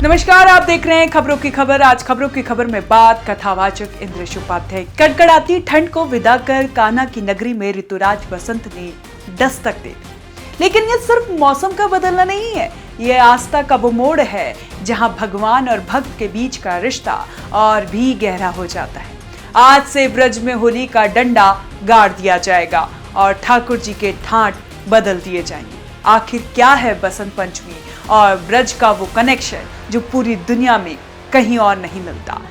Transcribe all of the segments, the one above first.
नमस्कार, आप देख रहे हैं खबरों की खबर। आज खबरों की खबर में बात कथावाचक इंद्रेश उपाध्याय। कड़कड़ाती ठंड को विदा कर कान्हा की नगरी में ऋतुराज बसंत ने दस्तक दे दी। लेकिन ये सिर्फ मौसम का बदलना नहीं है, ये आस्था का वो मोड़ है जहां भगवान और भक्त के बीच का रिश्ता और भी गहरा हो जाता है। आज से ब्रज में होली का डंडा गाड़ दिया जाएगा और ठाकुर जी के ठाट बदल दिए जाएंगे। आखिर क्या है बसंत पंचमी और ब्रज का वो कनेक्शन जो पूरी दुनिया में कहीं और नहीं मिलता।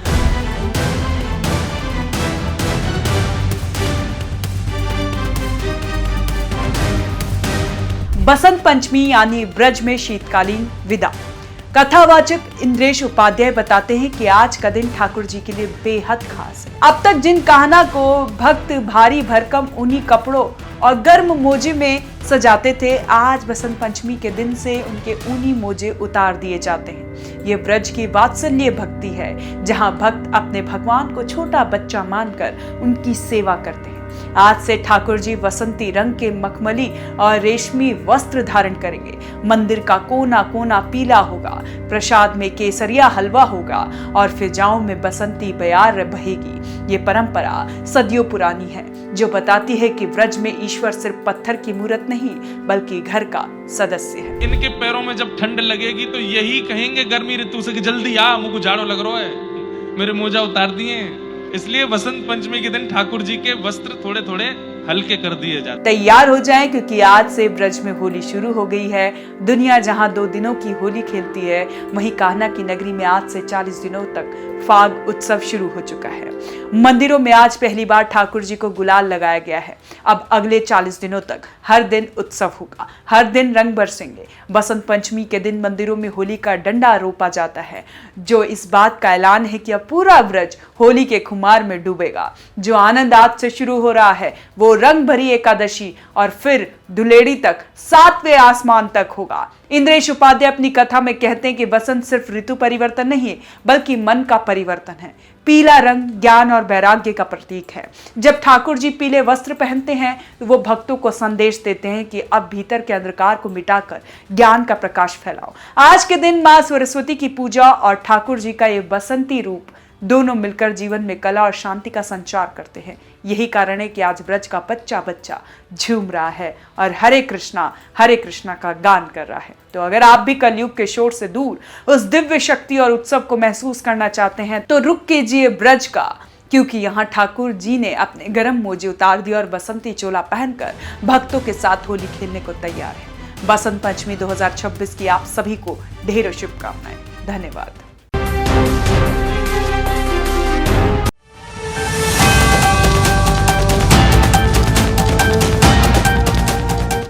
बसंत पंचमी यानी ब्रज में शीतकालीन विदा। कथावाचक इंद्रेश उपाध्याय बताते हैं कि आज का दिन ठाकुर जी के लिए बेहद खास है। अब तक जिन कान्हा को भक्त भारी भरकम ऊनी कपड़ों और गर्म मोजे में सजाते थे, आज बसंत पंचमी के दिन से उनके ऊनी मोजे उतार दिए जाते हैं। ये ब्रज की वात्सल्य भक्ति है जहां भक्त अपने भगवान को छोटा बच्चा मानकर उनकी सेवा करते हैं। आज से ठाकुर जी वसंती रंग के मखमली और रेशमी वस्त्र धारण करेंगे। मंदिर का कोना कोना पीला होगा, प्रसाद में केसरिया हलवा होगा और फिजाओं में बसंती बयार बहेगी। ये परंपरा सदियों पुरानी है जो बताती है कि ब्रज में ईश्वर सिर्फ पत्थर की मूर्त नहीं बल्कि घर का सदस्य है। इनके पैरों में जब ठंड लगेगी तो यही कहेंगे गर्मी ऋतु से कि जल्दी आ, मुझको झाड़ो लग रहा है, मेरे मोजा उतार दिए। इसलिए बसंत पंचमी के दिन ठाकुर जी के वस्त्र थोड़े थोड़े हल्के कर दिए जाते। तैयार हो जाएं क्योंकि आज से ब्रज में होली शुरू हो गई है। दुनिया जहां 2 दिनों की होली खेलती है, वहीं कान्हा की नगरी में आज से 40 दिनों तक फाग उत्सव शुरू हो चुका है। मंदिरों में आज पहली बार ठाकुर जी को गुलाल लगाया गया है। अब अगले 40 दिनों तक हर दिन उत्सव होगा, हर दिन रंग बरसेंगे। बसंत पंचमी के दिन मंदिरों में होली का डंडा रोपा जाता है, जो इस बात का ऐलान है कि अब पूरा ब्रज होली के खुमार में डूबेगा। जो आनंद आज से शुरू हो रहा है वो रंग भरी एकादशी और फिर धुलेड़ी तक 7वें आसमान तक होगा। इंद्रेश उपाध्याय अपनी कथा में कहते हैं कि बसंत सिर्फ ऋतु परिवर्तन नहीं है बल्कि मन का परिवर्तन है। पीला रंग ज्ञान और वैराग्य का प्रतीक है। जब ठाकुर जी पीले वस्त्र पहनते हैं तो वो भक्तों को संदेश देते हैं कि अब भीतर के अंधकार को मिटाकर ज्ञान का प्रकाश फैलाओ। आज के दिन मां सरस्वती की पूजा और ठाकुर जी का ये बसंती रूप दोनों मिलकर जीवन में कला और शांति का संचार करते हैं। यही कारण है कि आज ब्रज का बच्चा बच्चा झूम रहा है और हरे कृष्णा का गान कर रहा है। तो अगर आप भी कलयुग के शोर से दूर उस दिव्य शक्ति और उत्सव को महसूस करना चाहते हैं तो रुक कीजिए ब्रज का, क्योंकि यहाँ ठाकुर जी ने अपने गर्म मोजे उतार दिए और बसंती चोला पहनकर भक्तों के साथ होली खेलने को तैयार है। बसंत पंचमी 2026 की आप सभी को ढेरों शुभकामनाएं। धन्यवाद।